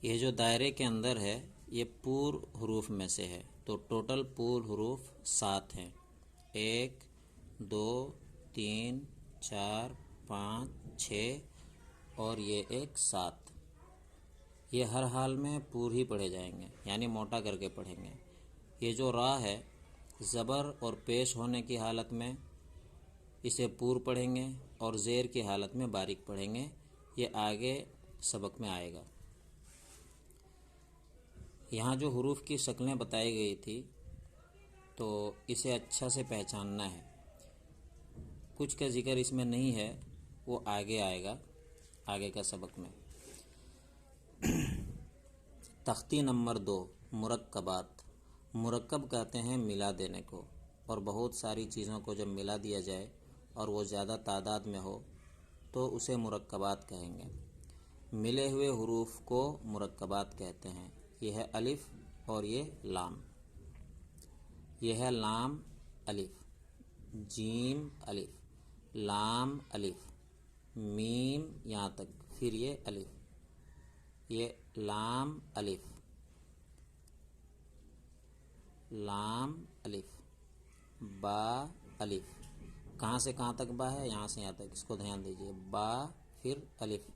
ये जो दायरे के अंदर है ये पूर्ण हरूफ में से है, तो टोटल पूर्ण हरूफ 7 हैं। 1 2 3 4 5 6 और ये एक 7। ये हर हाल में पूर ही पढ़े जाएंगे, यानी मोटा करके पढ़ेंगे। ये जो रा है ज़बर और पेश होने की हालत में इसे पूर पढ़ेंगे और ज़ेर की हालत में बारीक पढ़ेंगे। ये आगे सबक में आएगा। यहाँ जो हुरूफ की शक्लें बताई गई थी तो इसे अच्छा से पहचानना है। कुछ का जिक्र इसमें नहीं है, वो आगे आएगा आगे का सबक में। तख्ती नंबर 2 मुरक्कबात। मुरक्कब कहते हैं मिला देने को, और बहुत सारी चीज़ों को जब मिला दिया जाए और वो ज़्यादा तादाद में हो तो उसे मुरक्कबात कहेंगे। मिले हुए हुरूफ को मुरक्कबात कहते हैं। यह है अलिफ और ये लाम। यह है लाम अलिफ, जीम अलिफ, लाम अलिफ, मीम यहाँ तक, फिर ये अलिफ, ये लाम अलिफ, लाम अलिफ, बा अलिफ। कहाँ से कहाँ तक बा है? यहाँ से यहाँ तक, इसको ध्यान दीजिए। बा फिर अलिफ।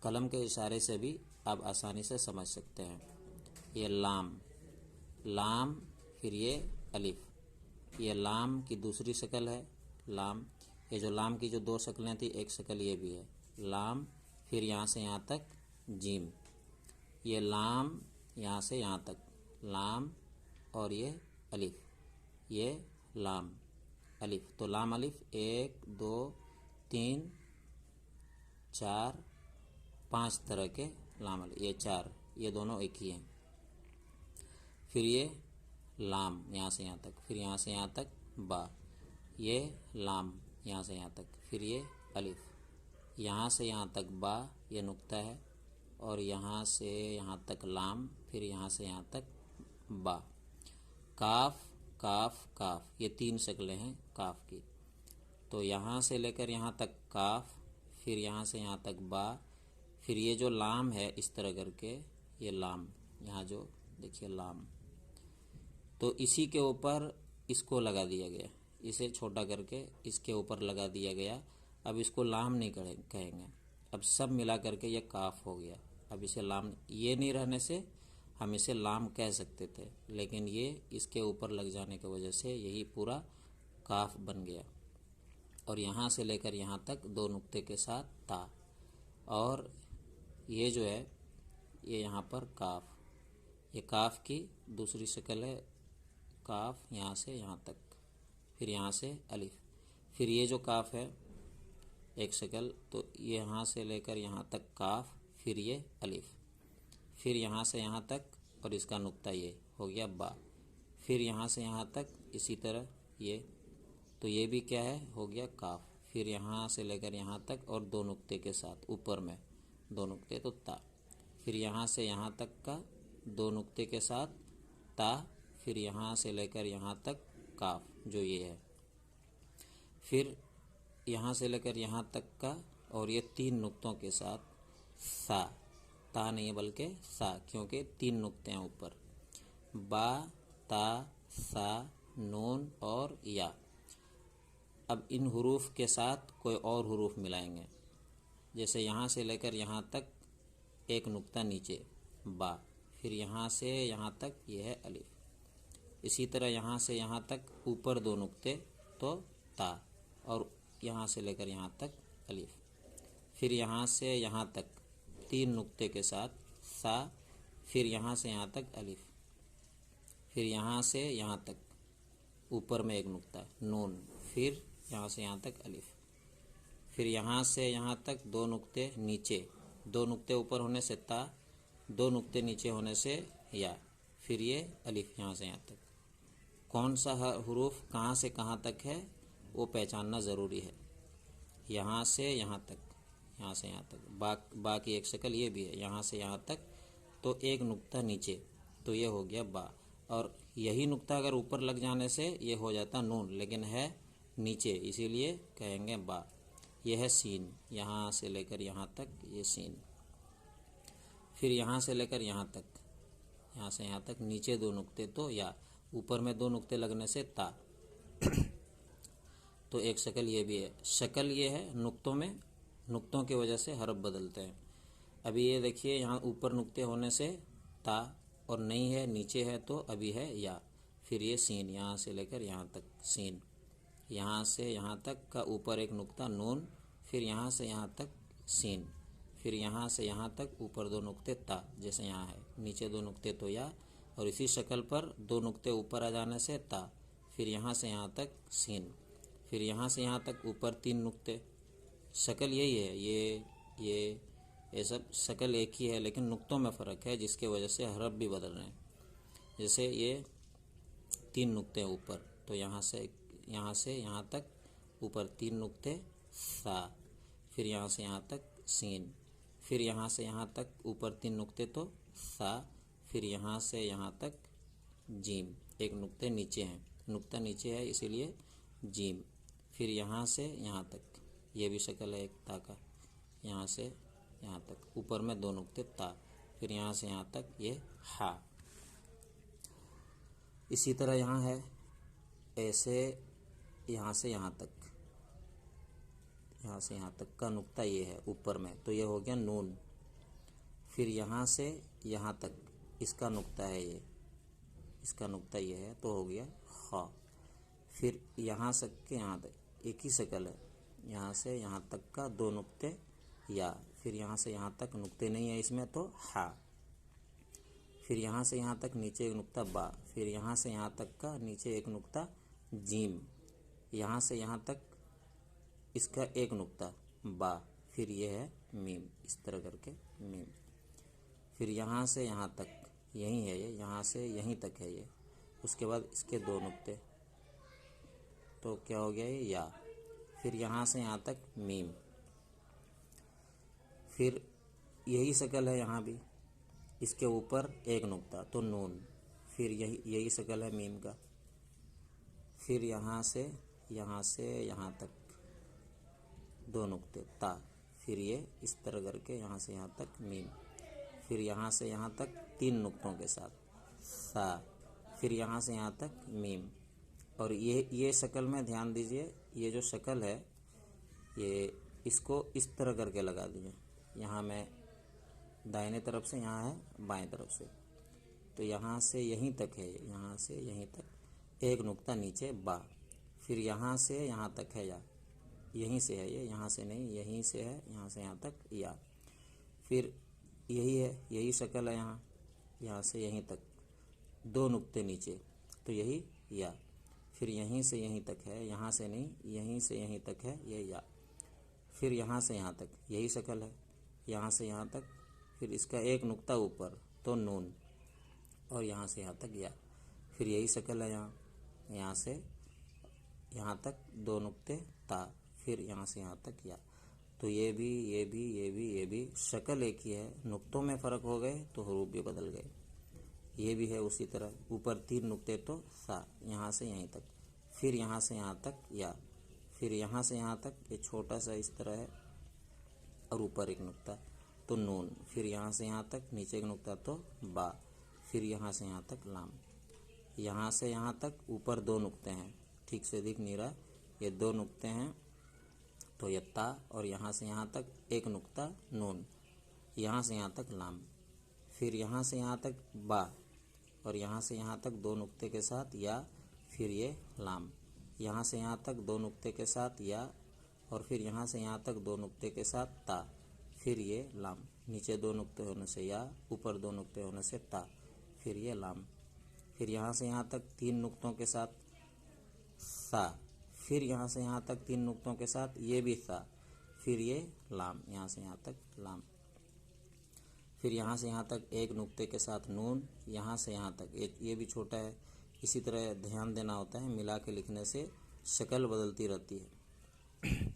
कलम के इशारे से भी आप आसानी से समझ सकते हैं। ये लाम, लाम फिर ये अलिफ। ये लाम की दूसरी शक्ल है लाम। ये जो लाम की जो 2 शक्लें थी, एक शक्ल ये भी है लाम, फिर यहाँ से यहाँ तक जीम। ये लाम यहाँ से यहाँ तक लाम और ये अलिफ, ये लाम अलिफ। तो लाम अलिफ 1 2 3 4 5 तरह के लाम अलिफ, ये 4, ये दोनों एक ही हैं। फिर ये लाम यहाँ से यहाँ तक, फिर यहाँ से यहाँ तक बा, ये लाम यहाँ से यहाँ तक, फिर ये अलिफ, यहाँ से यहाँ तक बा, ये नुक्ता है, और यहाँ से यहाँ तक लाम, फिर यहाँ से यहाँ तक बा। काफ काफ काफ, ये 3 शक्लें हैं काफ की। तो यहाँ से लेकर यहाँ तक काफ, फिर यहाँ से यहाँ तक बा, फिर ये जो लाम है इस तरह करके ये लाम, यहाँ जो देखिए लाम, तो इसी के ऊपर इसको लगा दिया गया, इसे छोटा करके इसके ऊपर लगा दिया गया। अब इसको लाम नहीं कहेंगे, अब सब मिला करके ये काफ हो गया। अब इसे लाम, ये नहीं रहने से हम इसे लाम कह सकते थे, लेकिन ये इसके ऊपर लग जाने की वजह से यही पूरा काफ बन गया। और यहाँ से लेकर यहाँ तक 2 नुक्ते के साथ ता, और ये जो है ये यहाँ पर काफ, ये काफ की दूसरी शक्ल है काफ, यहाँ से यहाँ तक, फिर यहाँ से अलिफ, फिर ये जो काफ है एक शक्ल, तो यहाँ से लेकर यहाँ तक काफ, फिर ये अलिफ, फिर यहाँ से यहाँ तक, और इसका नुक्ता ये हो गया बा, फिर यहाँ से यहाँ तक इसी तरह ये, तो ये भी क्या है, हो गया काफ, फिर यहाँ से लेकर यहाँ तक और 2 नुक्ते के साथ ऊपर में 2 नुक्ते, तो ता, फिर यहाँ से यहाँ तक का 2 नुक्ते के साथ ता, फिर यहाँ से लेकर यहाँ तक काफ जो ये है, फिर यहाँ से लेकर यहाँ तक का और ये 3 नुक्तों के साथ सा, ता नहीं है बल्कि सा, क्योंकि 3 नुक्ते हैं ऊपर, बा ता सा नून और या। अब इन हुरूफ के साथ कोई और हुरूफ मिलाएंगे, जैसे यहाँ से लेकर यहाँ तक एक नुक्ता नीचे बा, फिर यहाँ से यहाँ तक ये है अलिफ, इसी तरह यहाँ से यहाँ तक ऊपर 2 नुक्ते तो ता, और यहाँ से लेकर यहाँ तक अलिफ, फिर यहाँ से यहाँ तक 3 नुक्ते के साथ सा, फिर यहाँ से यहाँ तक अलिफ, फिर यहाँ से यहाँ तक ऊपर में एक नुक्ता नून, फिर यहाँ से यहाँ तक अलिफ, फिर यहाँ से यहाँ तक 2 नुक्ते नीचे, 2 नुक्ते ऊपर होने से ता, 2 नुक्ते नीचे होने से या, फिर ये अलिफ यहाँ से यहाँ तक। कौन सा हुरूफ कहाँ से कहाँ तक है वो पहचानना ज़रूरी है। यहाँ से यहाँ तक, यहाँ से यहाँ तक, बाकी एक शक्ल ये भी है, यहाँ से यहाँ तक तो एक नुक्ता नीचे, तो ये हो गया बा, और यही नुक्ता अगर ऊपर लग जाने से ये हो जाता नून, लेकिन है नीचे, इसीलिए कहेंगे बा। ये है सीन, यहाँ से लेकर यहाँ तक ये सीन। फिर यहाँ से लेकर यहाँ तक, यहाँ से यहाँ तक नीचे 2 नुक्ते तो या, ऊपर में 2 नुक्ते लगने से ता। तो एक शक्ल ये भी है। शक्ल ये है नुक्तों में, नुक्तों की वजह से हरफ बदलते हैं। अभी ये देखिए यहाँ ऊपर नुक्ते होने से ता, और नहीं है नीचे है तो अभी है या। फिर ये सीन, यहाँ से लेकर यहाँ तक सीन, यहाँ से यहाँ तक का ऊपर एक नुक्ता नून, फिर यहाँ से यहाँ तक सीन, फिर यहाँ से यहाँ तक ऊपर 2 नुक्ते ता, जैसे यहाँ है, नीचे 2 नुक्ते तो या, और इसी शक्ल पर 2 नुक्ते ऊपर आ जाने से ता, फिर यहाँ से यहाँ तक सीन, फिर यहाँ से यहाँ तक ऊपर 3 नुक्ते। शक्ल यही है, ये सब शक्ल एक ही है, लेकिन नुक्तों में फ़र्क है, जिसके वजह से हरफ भी बदल रहे हैं। जैसे ये 3 नुक्ते हैं ऊपर, तो यहाँ से यहाँ तक ऊपर 3 नुक्ते सा, फिर यहाँ से यहाँ तक सीन, फिर यहाँ से यहाँ तक ऊपर 3 नुक्ते तो सा, फिर यहाँ से यहाँ तक जीम, एक नुक्ते नीचे हैं, नुक्ता नीचे है इसीलिए जीम, फिर यहाँ से यहाँ तक, ये भी शक्ल है एक ता का, यहाँ से यहाँ तक ऊपर में 2 नुक्ते ता, फिर यहाँ से यहाँ तक ये हा। इसी तरह यहाँ है ऐसे, यहाँ से यहाँ तक, यहाँ से यहाँ तक का नुक्ता ये है ऊपर में, तो ये हो गया नून। फिर यहाँ से यहाँ तक इसका नुक्ता है ये, इसका नुक्ता ये है, तो हो गया खा। फिर यहाँ से के यहाँ तक एक ही शक्ल है, यहाँ से यहाँ तक का 2 नुक्ते या, फिर यहाँ से यहाँ तक नुक्ते नहीं है इसमें तो हा। फिर यहाँ से यहाँ तक नीचे एक नुक्ता बा, फिर यहाँ से यहाँ तक का नीचे एक नुक्ता जीम, यहाँ से यहाँ तक इसका एक नुक्ता बा, फिर ये है मीम, इस तरह करके मीम। फिर यहाँ से यहाँ तक यही है ये, यहाँ से यहीं तक है ये, उसके बाद इसके 2 नुक्ते, तो क्या हो गया ये या। फिर यहाँ से यहाँ तक मीम, फिर यही शक्ल है यहाँ भी, इसके ऊपर एक नुक्ता तो नून, फिर यही शक्ल है मीम का। फिर यहाँ से यहाँ तक 2 नुक्ते ता, फिर ये इस तरह करके यहाँ से यहाँ तक मीम, फिर यहाँ से यहाँ तक 3 नुक्तों के साथ सा, फिर यहाँ से यहाँ तक मीम। और ये शक्ल में ध्यान दीजिए, ये जो शक्ल है ये इसको इस तरह करके लगा दिए, यहाँ मैं दाहिने तरफ से, यहाँ है बाएं तरफ से, तो यहाँ से यहीं तक है, यहाँ से यहीं तक एक नुक्ता नीचे बा, फिर यहाँ से यहाँ तक है या, यहीं से है ये, यहाँ से नहीं, यहीं से है, यहाँ से यहाँ तक या। फिर यही है, यही शक्ल है यहाँ से यहीं तक 2 नुक्ते नीचे, तो यही या। फिर यहीं से यहीं तक है, यहाँ से नहीं, यहीं से यहीं तक है ये या। फिर यहाँ से यहाँ तक यही शक्ल है, यहाँ से यहाँ तक, फिर इसका एक नुक्ता ऊपर तो नून, और यहाँ से यहाँ तक या। फिर यही शक्ल है यहाँ से यहाँ तक 2 नुक्ते ता, फिर यहाँ से यहाँ तक या। तो ये भी शक्ल एक ही है, नुक्तों में फ़र्क हो गए तो हरूफ भी बदल गए। ये भी है उसी तरह, ऊपर 3 नुक्ते तो सा, यहाँ से यहीं तक, फिर यहाँ से यहाँ तक या, फिर यहाँ से यहाँ तक ये छोटा सा इस तरह है, और ऊपर एक नुक्ता तो नून, फिर यहाँ से यहाँ तक नीचे एक नुक्ता तो बा, फिर यहाँ से यहाँ तक लाम। यहाँ से यहाँ तक ऊपर 2 नुक्ते हैं, ठीक से दिख नहीं रहा, ये 2 नुक्ते हैं तो ये ता, और यहाँ से यहाँ तक एक नुक्ता नून, यहाँ से यहाँ तक लाम। फिर यहाँ से यहाँ तक बा, और यहाँ से यहाँ तक 2 नुक्ते के साथ या, फिर ये लाम। यहाँ से यहाँ तक 2 नुक्ते के साथ या, और फिर यहाँ से यहाँ तक 2 नुक्ते के साथ ता, फिर ये लाम। नीचे 2 नुक्ते होने से या, ऊपर 2 नुक्ते होने से ता, फिर ये लाम। फिर यहाँ से यहाँ तक 3 नुक्तों के साथ सा, फिर यहाँ से यहाँ तक 3 नुक्तों के साथ ये भी सा, फिर ये लाम, यहाँ से यहाँ तक लाम। फिर यहाँ से यहाँ तक एक नुक्ते के साथ नून, यहाँ से यहाँ तक ये भी छोटा है, इसी तरह ध्यान देना होता है, मिला के लिखने से शक्ल बदलती रहती है।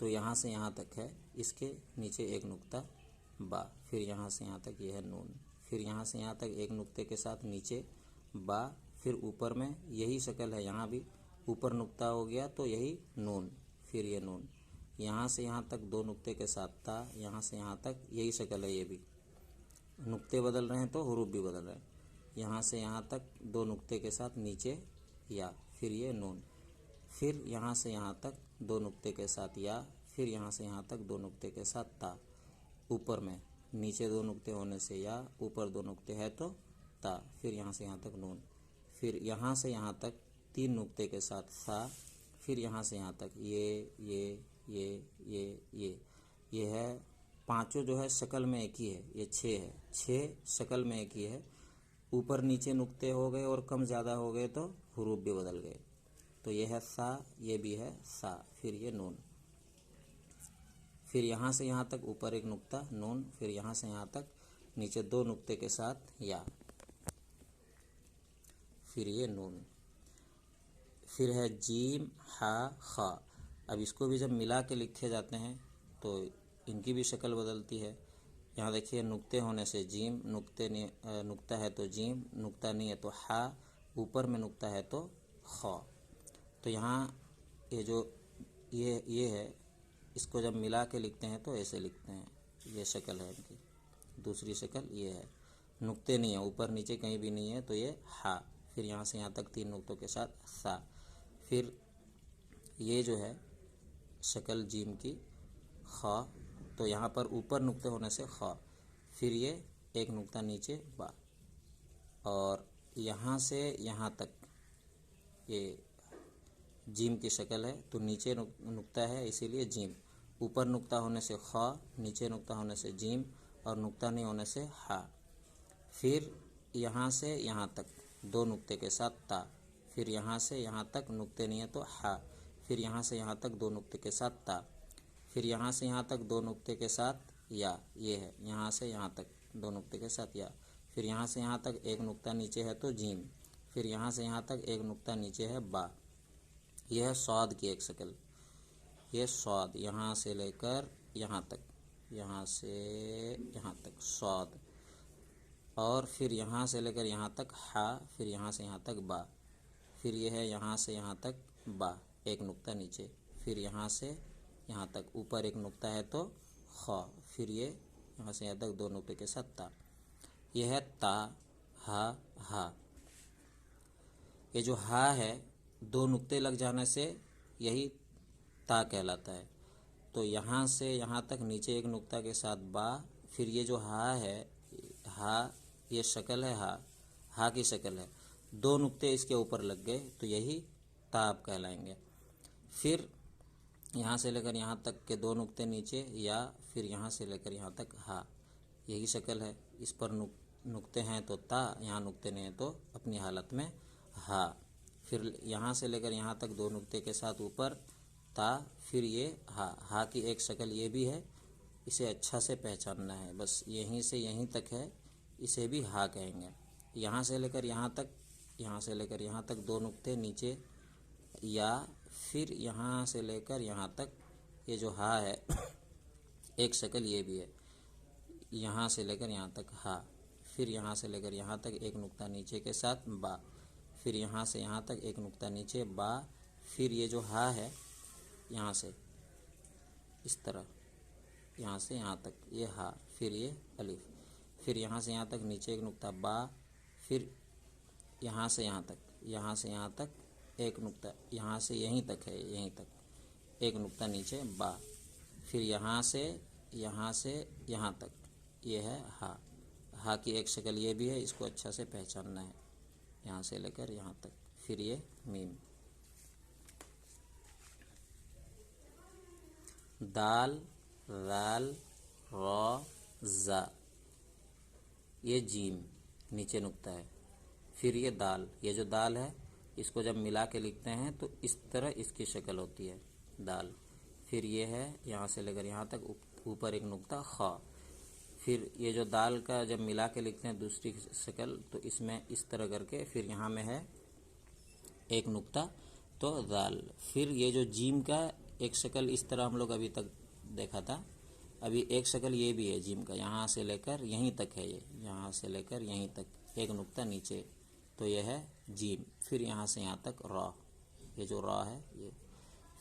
तो यहाँ से यहाँ तक है, इसके नीचे एक नुक्ता बा, फिर यहाँ से यहाँ तक ये है नून, फिर यहाँ से यहाँ तक एक नुक्ते के साथ नीचे बा, फिर ऊपर में यही शक्ल है, यहाँ भी ऊपर नुक्ता हो गया तो यही नून, फिर ये नून। यहाँ से यहाँ तक 2 नुक्ते के साथ ता, यहाँ से यहाँ तक यही शक्ल है ये भी, नुक्ते बदल रहे हैं तो हुरूफ भी बदल रहे हैं। यहाँ से यहाँ तक 2 नुक्ते के साथ नीचे या, फिर ये नून, फिर यहाँ से यहाँ तक 2 नुक्ते के साथ या, फिर यहाँ से यहाँ तक 2 नुक्ते के साथ ता। ऊपर में नीचे 2 नुक्ते होने से या, ऊपर 2 नुक्ते है तो ता, फिर यहाँ से यहाँ तक नून, फिर यहाँ से यहाँ तक 3 नुक्ते के साथ सा, फिर यहाँ से यहाँ तक ये है। पांचों जो है शक्ल में एक ही है, ये 6 है, 6 शक्ल में एक ही है। ऊपर नीचे नुक्ते हो गए और कम ज़्यादा हो गए तो हुरूफ भी बदल गए। तो ये है सा, ये भी है सा, फिर ये नून, फिर यहाँ से यहाँ तक ऊपर एक नुक्ता नून, फिर यहाँ से यहाँ तक नीचे 2 नुक्ते के साथ या, फिर ये नून, फिर है जीम हा खा। अब इसको भी जब मिला के लिखे जाते हैं तो इनकी भी शक्ल बदलती है। यहाँ देखिए नुक्ते होने से जीम, नुक्ता है तो जीम, नुक्ता नहीं है तो हा, ऊपर में नुक्ता है तो खा। तो यहाँ ये जो ये है, इसको जब मिला के लिखते हैं तो ऐसे लिखते हैं। ये शक्ल है इनकी। दूसरी शक्ल ये है, नुक्ते नहीं है, ऊपर नीचे कहीं भी नहीं है तो ये हा, फिर यहाँ से यहाँ तक 3 नुक्तों के साथ सा। फिर ये जो है शक्ल जीम की खा, तो यहाँ पर ऊपर नुक्ते होने से खा, फिर ये एक नुक्ता नीचे बा, और यहाँ से यहाँ तक ये जीम की शक्ल है तो नीचे नुक्ता है इसीलिए जीम, ऊपर नुक्ता होने से खा, नीचे नुक्ता होने से जीम, और नुक्ता नहीं होने से हा। फिर यहाँ से यहाँ तक 2 नुक्ते के साथ ता, फिर यहाँ से यहाँ तक नुक्ते नहीं है तो हा, फिर यहाँ से यहाँ तक 2 नुक्ते के साथ ता, फिर यहाँ से यहाँ तक 2 नुक्ते के साथ या, ये है यहाँ से यहाँ तक 2 नुक्ते के साथ या, फिर यहाँ से यहाँ तक एक नुक्ता नीचे है तो जीम, फिर यहाँ से यहाँ तक एक नुक्ता नीचे है बा। यह है स्वाद की एक शक्ल। यह स्वाद, यहाँ से लेकर यहाँ तक, यहाँ से यहाँ तक स्वाद, और फिर यहाँ से लेकर यहाँ तक हा, फिर यहाँ से यहाँ तक बा, फिर यह है यहाँ से यहाँ तक बा, एक नुक्ता नीचे, फिर यहाँ से यहाँ तक ऊपर एक नुक्ता है तो खा, फिर ये यहाँ से यहाँ तक 2 नुक्ते के साथ ता। यह है ता हा हा। ये जो हा है 2 नुक्ते लग जाने से यही ता कहलाता है। तो यहाँ से यहाँ तक नीचे एक नुक्ता के साथ बा, फिर ये जो हा है, हा ये शक्ल है, हा की शक्ल है, 2 नुक्ते इसके ऊपर लग गए तो यही ता आप कहलाएंगे। फिर यहाँ से लेकर यहाँ तक के 2 नुक्ते नीचे या, फिर यहाँ से लेकर यहाँ तक हा, यही शक्ल है। इस पर नुक्ते हैं तो ता, यहाँ नुक्ते नहीं हैं तो अपनी हालत में हा। फिर यहाँ से लेकर यहाँ तक 2 नुक्ते के साथ ऊपर ता, फिर ये हा की एक शक्ल ये भी है, इसे अच्छा से पहचानना है। बस यहीं से यहीं तक है, इसे भी हा कहेंगे। यहाँ से लेकर यहाँ तक, यहाँ से लेकर यहाँ तक 2 नुक्ते नीचे या, फिर यहाँ से लेकर यहाँ तक ये जो हा है एक शक्ल ये भी है, यहाँ से लेकर यहाँ तक हा, फिर यहाँ से लेकर यहाँ तक एक नुक्ता नीचे के साथ बा, फिर यहाँ से यहाँ तक एक नुक्ता नीचे बा, फिर ये जो हा है यहाँ से इस तरह, यहाँ से यहाँ तक ये हा, फिर ये अलिफ, फिर यहाँ से यहाँ तक नीचे एक नुक्ता बा, फिर यहाँ से यहाँ तक, यहाँ से यहाँ तक एक नुक्ता, यहाँ से यहीं तक है, यहीं तक एक नुक्ता नीचे बा, फिर यहाँ से यहाँ तक ये है हा की एक शक्ल ये भी है, इसको अच्छा से पहचानना है। यहाँ से लेकर यहाँ तक, फिर ये मीम। दाल राल रा जा, ये जीम नीचे नुक्ता है, फिर ये दाल, ये जो दाल है इसको जब मिला के लिखते हैं तो इस तरह इसकी शक्ल होती है दाल। फिर ये है यहाँ से लेकर यहाँ तक ऊपर एक नुक्ता खा, फिर ये जो दाल का जब मिला के लिखते हैं दूसरी शक्ल तो इसमें इस तरह करके, फिर यहाँ में है एक नुक्ता तो दाल। फिर ये जो जीम का एक शक्ल इस तरह हम लोग अभी तक देखा था, अभी एक शक्ल ये भी है जीम का, यहाँ से लेकर यहीं तक है, ये यहाँ से लेकर यहीं तक एक नुक्ता नीचे तो यह है जीम। फिर यहाँ से यहाँ तक रा, ये जो रा है ये,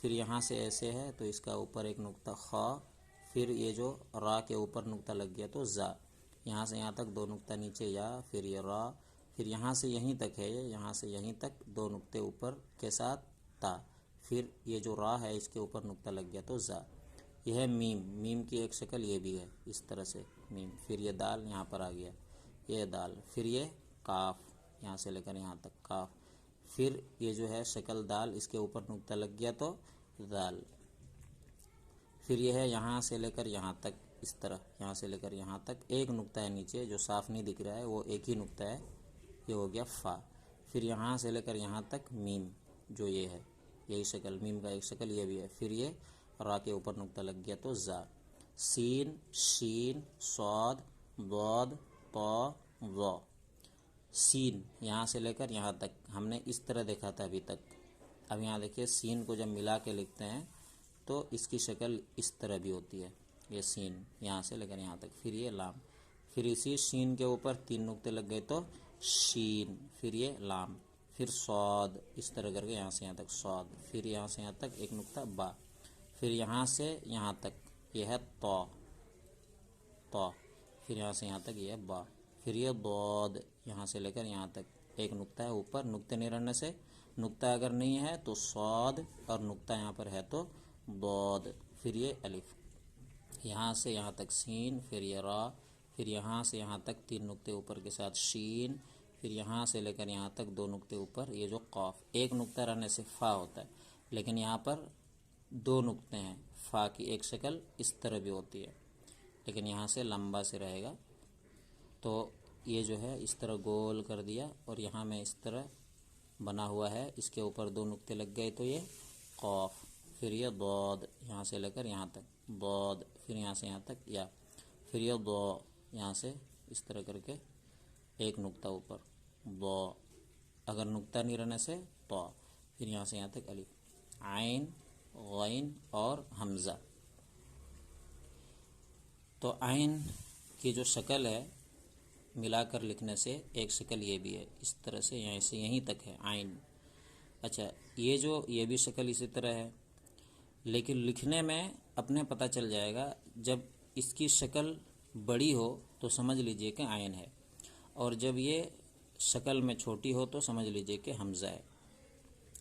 फिर यहाँ से ऐसे है तो इसका ऊपर एक नुक्ता खा, फिर ये जो रा के ऊपर नुक्ता लग गया तो जा, यहाँ से यहाँ तक 2 नुक्ता नीचे या, फिर ये रा, फिर यहाँ से यहीं तक है ये, यहाँ से यहीं तक 2 नुक्ते ऊपर के साथ ता, फिर ये जो रा है इसके ऊपर नुक्ता लग गया तो जा। यह है मीम। मीम की एक शक्ल ये भी है, इस तरह से मीम। फिर ये दाल यहाँ पर आ गया, ये दाल। फिर ये काफ, यहाँ से लेकर यहाँ तक काफ। फिर ये जो है शक्ल दाल, इसके ऊपर नुक्ता लग गया तो दाल। फिर ये है यहाँ से लेकर यहाँ तक, इस तरह यहाँ से लेकर यहाँ तक एक नुक्ता है नीचे जो साफ नहीं दिख रहा है, वो एक ही नुक्ता है, ये हो गया फा। फिर यहाँ से लेकर यहाँ तक मीम, जो ये है, यही शक्ल मीम का एक शक्ल ये भी है। फिर ये रा के ऊपर नुक्ता लग गया तो जा। सीन, शीन, सौद, दौद, तो, ज़। सीन यहाँ से लेकर यहाँ तक हमने इस तरह देखा था अभी तक। अब यहाँ देखिए सीन को जब मिला के लिखते हैं तो इसकी शक्ल इस तरह भी होती है, ये सीन यहाँ से लेकर यहाँ तक। फिर ये लाम, फिर इसी शीन के ऊपर 3 नुक्ते लग गए तो शीन। फिर ये लाम, फिर सौद, इस तरह करके यहाँ से यहाँ तक सौद। फिर यहाँ से यहाँ तक एक नुक्ता बा। फिर यहाँ से यहाँ तक ये है तो, तो। फिर यहाँ से यहाँ तक ये है बा। फिर ये दौद, यहाँ से लेकर यहाँ तक एक नुक्ता है ऊपर, नुक्ते नहीं रहने से, नुक्ता अगर नहीं है तो सौद, और नुक्ता यहाँ पर है तो दौद। फिर ये अलिफ, यहाँ से यहाँ तक सीन। फिर ये रा, फिर यहाँ से यहाँ तक 3 नुक्ते ऊपर के साथ शीन। फिर यहाँ से लेकर यहाँ तक 2 नुक्ते ऊपर ये जो कौफ, एक नुक्ता रहने से फ़ा होता है, लेकिन यहाँ पर 2 नुक्ते हैं। फ़ा की एक शक्ल इस तरह भी होती है, लेकिन यहाँ से लंबा से रहेगा। तो ये जो है इस तरह गोल कर दिया, और यहाँ में इस तरह बना हुआ है, इसके ऊपर 2 नुक्ते लग गए तो ये कौफ। फिर ये दौद, यहाँ से लेकर यहाँ तक दौद। फिर यहाँ से यहाँ तक या। फिर ये दो, यहाँ से इस तरह करके एक नुक्ता ऊपर दो, अगर नुक्ता नहीं रहने से तो। फिर यहाँ से यहाँ तक अलिफ, आइन, गैन और हमज़ा। तो आइन की जो शक्ल है मिलाकर लिखने से एक शक्ल ये भी है, इस तरह से यहाँ से यहीं तक है आइन। अच्छा, ये भी शक्ल इसी तरह है, लेकिन लिखने में अपने पता चल जाएगा। जब इसकी शक्ल बड़ी हो तो समझ लीजिए कि आयन है, और जब ये शक्ल में छोटी हो तो समझ लीजिए कि हमज़ा है।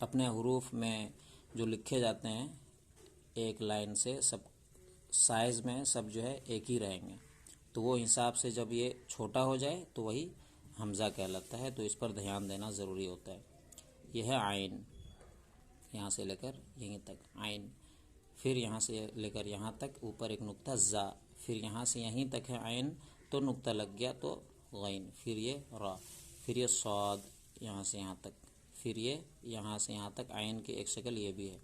अपने हुरूफ में जो लिखे जाते हैं एक लाइन से, सब साइज़ में सब जो है एक ही रहेंगे, तो वो हिसाब से जब ये छोटा हो जाए तो वही हमज़ा कहलाता है। तो इस पर ध्यान देना ज़रूरी होता है। यह है आइन, यहाँ से लेकर यहीं तक आइन। फिर यहाँ से लेकर यहाँ तक ऊपर एक नुक्ता ज़ा। फिर यहाँ से यहीं तक है आइन तो नुक्ता लग गया तो गैन। फिर ये रा, फिर ये सौद, यहाँ से यहाँ तक। फिर ये यहाँ से यहाँ तक आइन की एक शक्ल ये भी है।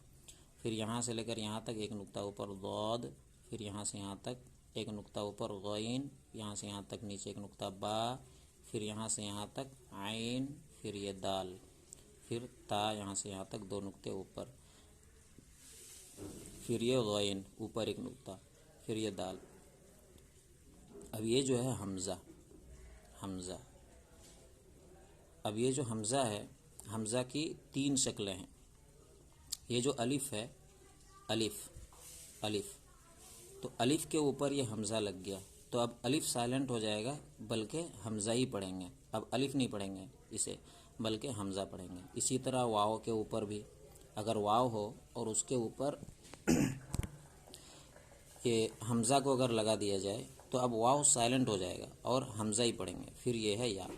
फिर यहाँ से लेकर यहाँ तक एक नुक्ता ऊपर दौद। फिर यहाँ से यहाँ तक एक नुक्ता ऊपर गैन। यहाँ से यहाँ तक नीचे एक नुक्ता बा। फिर यहाँ से यहाँ तक आइन। फिर ये दाल। फिर ता, यहाँ से यहाँ तक 2 नुक्ते ऊपर। फिर ये गैन, ऊपर एक नुक्ता। फिर ये दाल। अब ये जो है हमज़ा, हमज़ा। अब ये जो हमज़ा है, हमज़ा की 3 शक्लें हैं। ये जो अलिफ़ है, अलिफ़, अलिफ़, तो अलिफ़ के ऊपर ये हमज़ा लग गया तो अब अलिफ़ साइलेंट हो जाएगा, बल्कि हमज़ा ही पढ़ेंगे। अब अलिफ़ नहीं पढ़ेंगे इसे, बल्कि हमज़ा पढ़ेंगे। इसी तरह वाव के ऊपर भी, अगर वाव हो और उसके ऊपर ये हमज़ा को अगर लगा दिया जाए तो अब वाव साइलेंट हो जाएगा और हमज़ा ही पढ़ेंगे। फिर ये है या।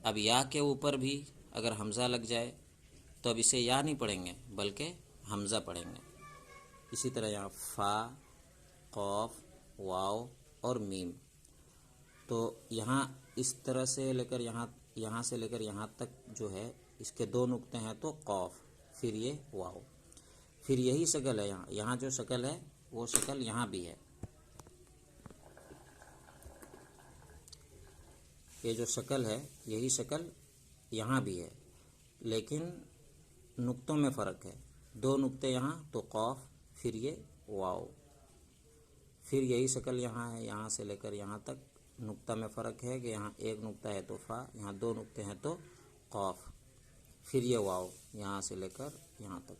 अब या के ऊपर भी अगर हमज़ा लग जाए तो अब इसे या नहीं पढ़ेंगे, बल्कि हमज़ा पढ़ेंगे। इसी तरह यहाँ फ़ा, क़ाफ, वाव और मीम। तो यहाँ इस तरह से लेकर यहाँ से लेकर यहाँ तक जो है इसके 2 नुक्ते हैं तो क़ाफ। फिर ये वाव। फिर यही शक्ल है यहाँ जो शक्ल है वो शक्ल यहाँ भी है। ये जो शक्ल है यही शक्ल यहाँ भी है, लेकिन नुक्तों में फ़र्क है। 2 नुक्ते यहाँ तो क़ाफ, फिर ये वाव। फिर यही शक्ल यहाँ है, यहाँ से लेकर यहाँ तक नुक्ता में फ़र्क है कि यहाँ एक नुक्ता है तो फ़ा, यहाँ 2 नुक्ते हैं तो क़ाफ। फिर ये वाव, यहाँ से लेकर यहाँ तक।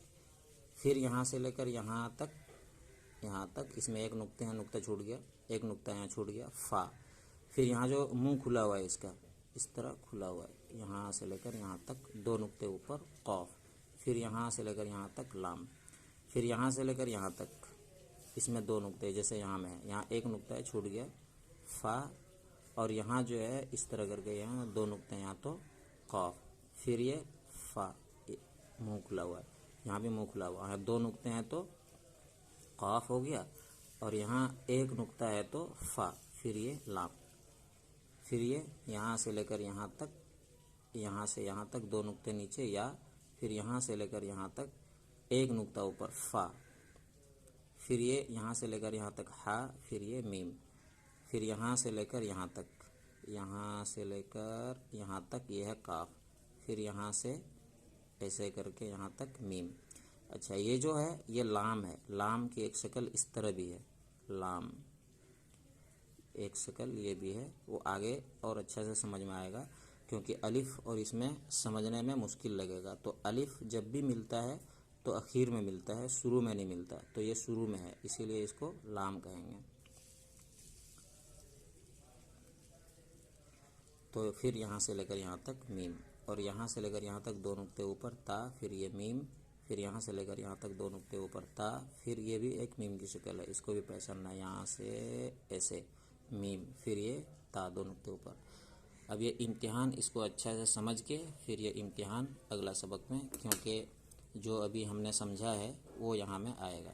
फिर यहाँ से लेकर यहाँ तक इसमें एक नुक्ते हैं, नुक्ता छूट गया। एक नुक्ता यहाँ छूट गया, फा। फिर यहाँ जो मुंह खुला हुआ है इसका, इस तरह खुला हुआ है, यहाँ से लेकर यहाँ तक 2 नुक्ते ऊपर कॉफ। फिर यहाँ से लेकर यहाँ तक लाम। फिर यहाँ से लेकर यहाँ तक इसमें 2 नुक्ते, जैसे यहाँ में है, यहाँ एक नुक्ता है छूट गया, फा। और यहाँ जो है इस तरह करके यहाँ 2 नुक्ते, यहाँ तो कॉफ। फिर ये फा, मुंह खुला हुआ है, यहाँ भी मुंह खुला हुआ है, 2 नुक्ते हैं तो कॉफ हो गया, और यहाँ एक नुक्ता है तो फा। फिर ये लाम। फिर ये यहाँ से लेकर यहाँ तक, यहाँ से यहाँ तक 2 नुक्ते नीचे या। फिर यहाँ से लेकर यहाँ तक एक नुक्ता ऊपर, फा। फिर ये यहाँ से लेकर यहाँ तक हा। फिर ये मीम। फिर यहाँ से लेकर यहाँ तक, यहाँ से लेकर यहाँ तक ये है काफ। फिर यहाँ से ऐसे करके यहाँ तक मीम। अच्छा, ये जो है ये लाम है। लाम की एक शक्ल इस तरह भी है, लाम एक शक्ल ये भी है। वो आगे और अच्छा से समझ में आएगा, क्योंकि अलिफ और इसमें समझने में मुश्किल लगेगा। तो अलिफ जब भी मिलता है तो आखिर में मिलता है, शुरू में नहीं मिलता। तो ये शुरू में है, इसीलिए इसको लाम कहेंगे। तो फिर यहाँ से लेकर यहाँ तक मीम, और यहाँ से लेकर यहाँ तक 2 नुक्ते ऊपर ता। फिर ये मीम। फिर यहाँ से लेकर यहाँ तक 2 नुक्ते ऊपर ता। फिर ये भी एक मीम की शक्ल है, इसको भी पहचानना है, यहाँ से ऐसे मीम। फिर ये ता 2 नुक्ते ऊपर। अब ये इम्तिहान, इसको अच्छा से समझ के फिर ये इम्तिहान अगला सबक में, क्योंकि जो अभी हमने समझा है वो यहाँ में आएगा।